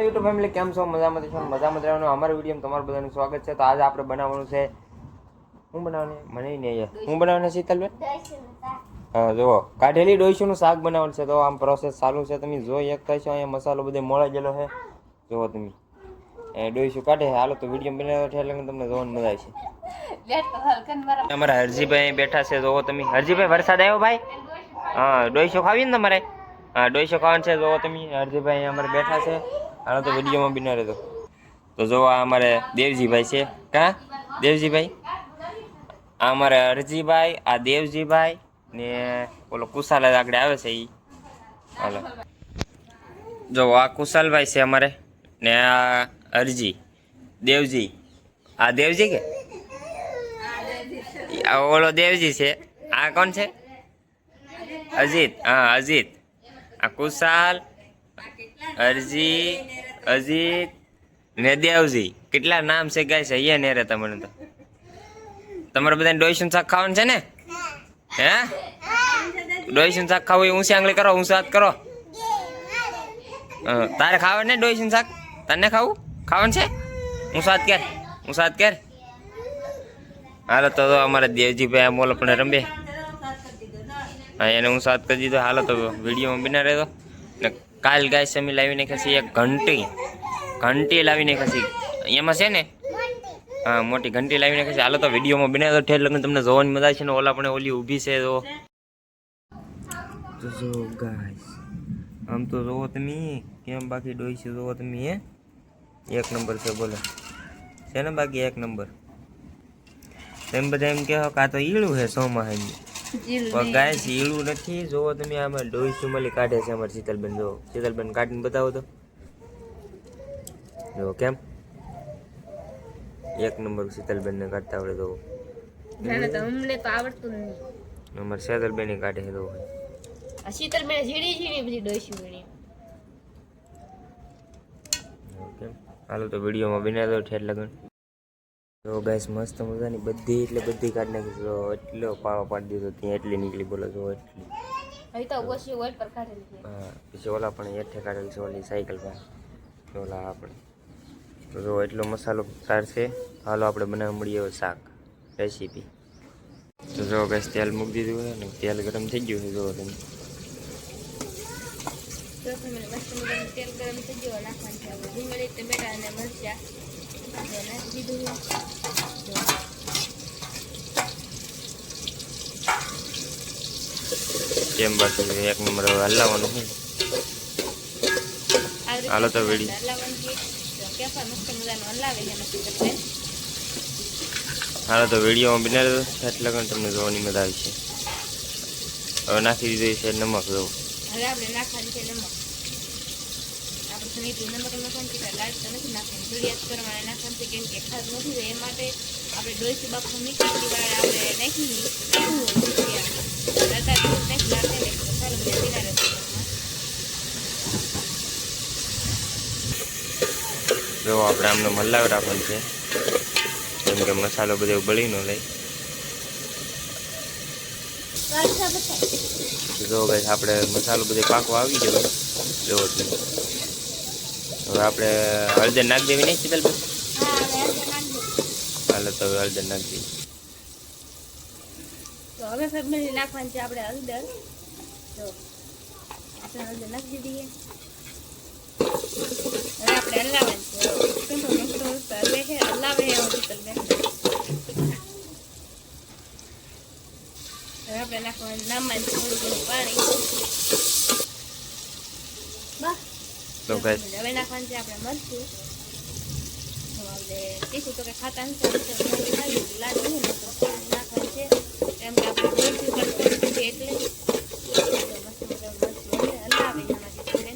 YouTube family કેમ છો? મજામાં છો? મજામાં રહેવાનું અમારા વિડીયોમાં તમારું બધાનું સ્વાગત છે. તો આજે આપણે બનાવવાનું છે હું બનાવવાનું મને નહીં હું બનાવવાનું શીતલબેન હા જુઓ કાઢેલી ડોઈશુંનું શાક બનાવવાનું છે. તો આમ પ્રોસેસ ચાલુ છે, તમે જોઈ શકતા છો. અહીંયા મસાલો બધો મોળાઈ ગયેલો છે. જુઓ તમે એ ડોઈશું કાઢે હાલો તો વિડીયો બનાવવા છે એટલે તમને જોવાની મજા આવશે. અમારા હરજીભાઈ બેઠા છે. જુઓ તમે હરજીભાઈ વરસાદ આવ્યો ભાઈ? હા ડોઈશું ખાવી ને તમારે? હા ડોઈશું ખાવાનું છે. જુઓ તમે હરજીભાઈ અમારે બેઠા છે. હાલો તો વિડીયોમાં બિના રહેતો. તો જો આ અમારે દેવજીભાઈ છે. કા દેવજીભાઈ? આ અમારે હરજીભાઈ, આ દેવજીભાઈ ને ઓલો કુશાલ આગળ આવે છે એ. હાલો જો આ કુશાલભાઈ છે અમારે ને આ હરજી દેવજી. આ દેવજી કે આ ઓલો દેવજી છે. આ કોણ છે? અજીત. હા અજીત. આ કુશાલ, અરજી, અજીત ને દેવજી. કેટલા નામ છે ગાય છે અહીંયા ને રહેતા મને તો. તમારે બધાને ડોઈશું શાક ખાવાનું છે ને? હે ડોઈશું શાક ખાવું એ ઊંચી આંગળી કરો, ઊંચો હાથ કરો. તારે ખાવાનું ને ડોઈશું શાક? તને ખાવાનું છે? ઊંચો હાથ કર, ઊંચો હાથ કર. હાલો તો અમારા દેવજીભાઈ આમ ઓલો પણ રમે. હા એને ઊંચો હાથ કરી દીધો. હાલો તો વિડીયોમાં બિના રહેતો. ને કાલ ગાય સમી લાવીને ખસી એક ઘંટી લાવીને ખસી એમાં છે ને. હા મોટી ઘંટી લાવીને ખસી. હાલો તો વિડીયોમાં બનાવ્યો ઠેર લગ્ન તમને જોવાની મજા છે ને. ઓલા પણ ઓલી ઊભી છે તો જો ગાઈસ આમ તો જોવો તમે કેમ બાકી ડોઈ છે. જોવો તમે હે એક નંબર છે. બોલો છે ને બાકી એક નંબર. એમ બધા એમ કહો કે આ તો ઈળું છે સોમાં હે પણ ગાઈસ ઈળું નથી. જોવો તમે આમાં ડોઈ સુમલી કાઢે છે અમારે શીતલબેન. જો શીતલબેન કાઢીને બતાવો તો જો કેમ એક નંબર શીતલબેન ને કાઢતા આવડે. તો અમને તો આવડતું નહીં. અમારે શીતલબેન કાઢે છે. તો શીતલબેન ઝીણી બધી ડોઈશું વીણી. કેમ હાલો તો વિડીયોમાં બના દો ઠેર લગન. તો ગાઈસ મસ્ત મજાની બધી એટલે બધી કાઢ નાખી. તો એટલો પાવો પાડી દીધો ત્યાં એટલી નીકળી. બોલો જો એટલી. અહીં તો ઓછી ઓઇલ પર કાઢેલી છે. હા પછી ઓલા પણ હેઠે કાઢેલી છે ઓલી સાયકલ પર. ઓલા આપણે તો જો એટલો મસાલો તાર છે. હાલો આપણે બનાવવા મળીએ શાક રેસીપી. તો જો ગાઈસ તેલ મૂકી દીધું છે ને તેલ ગરમ થઈ ગયું છે. જો તમે તેલ ગરમ થઈ ગયો નાખવાનું છે. આપણે ડુંગળી, ટમેટા અને મરચાં નાખી દીધું. કેમ બાકી એક નંબર હલાવવાનું છે. હાલો તો વેડી હાલો તો વિડીયોમાં બિના એટલે તમને જોવાની મજા આવી છે. હવે નાખી દીધું છે નમક. જો હવે આપણે નાખવાની છે નમક. આપણે નમક નાખવાની છે લાઈટ તો નથી નાખવાની. થોડી કરવાના નાખવાની છે કેમ કે ખાસ નથી એ માટે આપણે ડોઈસી બાપુ મીઠી વાળા આપણે નાખી જો આપણે આમને મલાવ રાખવાનું છે કેમ કે મસાલો બધો બળી ન લઈ. જો ગાઈસ આપણે મસાલો બધો પાકો આવી ગયો. જો હવે આપણે હળદર નાખી દેવી નહીં શીતલબેન? હાલો તો હવે હળદર નાખી દઈએ. તો હવે ફેમિલી નાખવાની છે આપણે હળદર. તો આપણે હળદર નાખી દઈએ. હવે આપણે હલાવવાનું છે. હલાવે છે હલાવે શીતલબેન. હવે આપણે નાખવાનું નામમાં થોડું ઘણું પાણી. બસ હવે નાખવાનું છે આપણે મરચું. આપણે તીખું તો કે ખાતા નથી લાલ નહીં નાખવાનું છે કેમ કે આપણે ડોઈશું એટલે હલાવે એમાંથી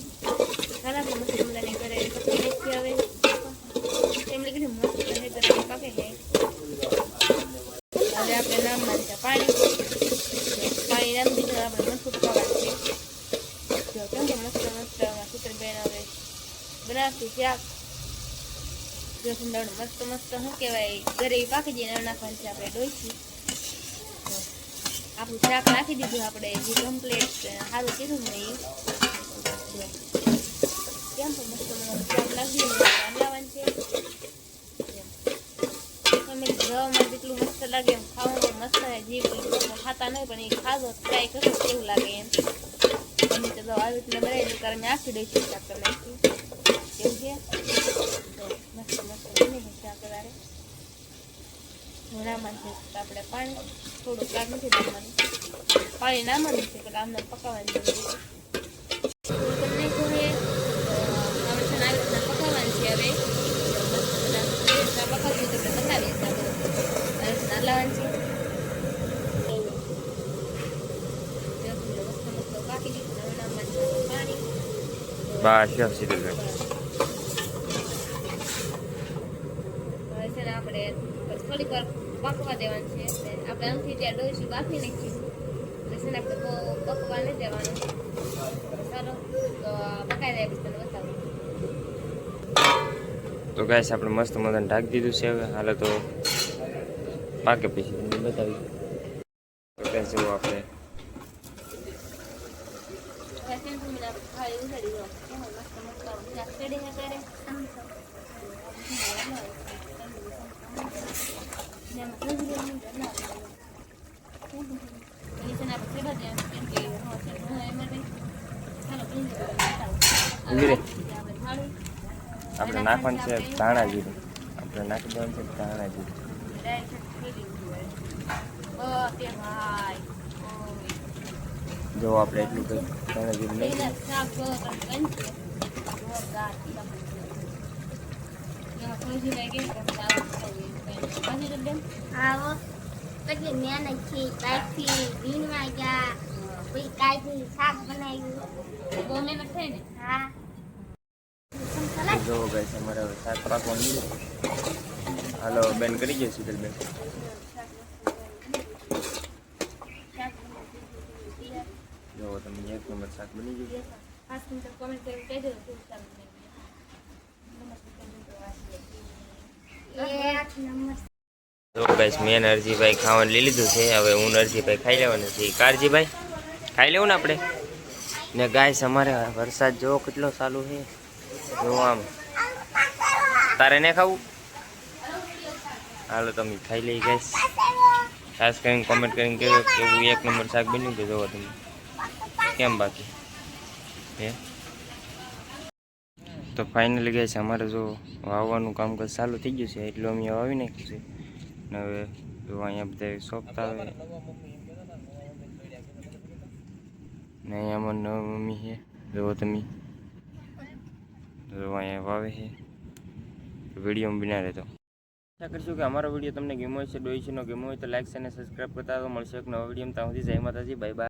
ખરાબ મસ્ત મજાની ઘરે પકડી નાખી. હવે એમ લીધું મસ્ત ઘરે પાકે છે. હવે આપણે નામમાં છે પાણી નામ દીધું. આપણે મસ્ત પકાવવાનું છે. જો કેમ કે મસ્ત શીતલબેન હવે બનાવતી શાક. જો સુંદરનું મસ્ત શું કહેવાય ઘરે પાકી જઈને નાખવાનું છે આપણે ડોઈશું. આપણું શાક નાખી દીધું આપણે જે કમ્પ્લીટ સારું કીધું ને એ કેમ તો મસ્ત શાક લાગી હલાવવાનું છે તમે જવામાં જેટલું મસ્ત લાગે એમ ખાવામાં મસ્ત જીવ લોકો ખાતા નહીં પણ એ ખાધો ટ્રાય કરશો કેવું લાગે એમ અમે તો આવી રીતના બનાવી કારણ આખી દઈશું શાક કરી નાખ્યું એવું છે તો મસ્ત મસ્ત બની ગયું શાક વારે નામાં છે આપણે પાણી થોડું કાઢ નથી નાખવાનું પાણી નામાં છે એટલે આમને પકાવવાની જરૂર છે તમને ઘરે આપણે છે આવી રીતના પકાવવાની છે હવે પકાવીએ તો આપણે બતાવીએ આવી રીતના લાવવાની છે કાપી દીધું હવે નામાં છે પાણી બસ શીતલબેન હવે છે ને આપણે થોડીક વાર પકવા દેવાનું છે આપણે આમથી ત્યાં ડોસી બાફી નાખીશું એટલે છે ને આપણે બહુ પકવા નહીં દેવાનું ચાલો તો પકાઈ જાય પછી તને બતાવું તો ગાઈસ આપણે મસ્ત મજાને ઢાંકી દીધું છે હવે હાલે તો પાકે પછી તમને બતાવી તો ગાઈસ જો આપણે થાળી ઉગાડી દો મસ્ત મસ્ત ચડી ને ત્યારે આપણે નાખવાનું છે ધાણા જીરું આપણે નાખી દેવાનું છે ધાણા જીરું જો આપણે એટલું કંઈ ધાણા જીરું નહીં આવો પછી મહેનત થી કાઢી વીણવા ગયા પછી કાઢી શાક બનાવ્યું બહુ મહેનત થઈ ને હા જો ગાઈસ અમારે હવે શાક પાકવાનું લીધું હાલો બેન કરી ગયો શીતલબેન જો તમે એક નંબર શાક બની ગયું ખાસ કરીને કોમેન્ટ કરીને કહેજો એક નંબર જો ગાઈસ મેન અરજીભાઈ ખાવાનું લઈ લીધું છે હવે હું અરજીભાઈ ખાઈ લેવાનું છે કારજીભાઈ ખાઈ લેવું ને આપણે ને ગાઈસ અમારે વરસાદ જો કેટલો ચાલુ છે જો આમ તારે ને ખાવું હાલો તમે ખાઈ લઈ ગાઈસ ખાસ કરીને કોમેન્ટ કરીને કહેજો કેવું એક નંબર શાક બન્યું કે જોવો તમે કેમ બાકી હે તો ફાઇનલી ગાઈસ અમારે જો વાવવાનું કામકાજ ચાલુ થઈ ગયું છે એટલું અમે વાવી નાખ્યું છે ને હવે જો અહીંયા બધા સોંપતા આવે ને અહીંયા અમારી નવી મમ્મી છે જો તમે જો અહીંયા વાવે છે વિડીયોમાં બના રહેતો આશા કરશું કે અમારો વિડીયો તમને ગમ્યો છે ડોઈશીનો ગમ્યો હોય તો લાઈક અને સબસ્ક્રાઈબ કરતા તો મળશે એક નવા વિડીયોમાં ત્યાં સુધી જય માતાજી બાય બાય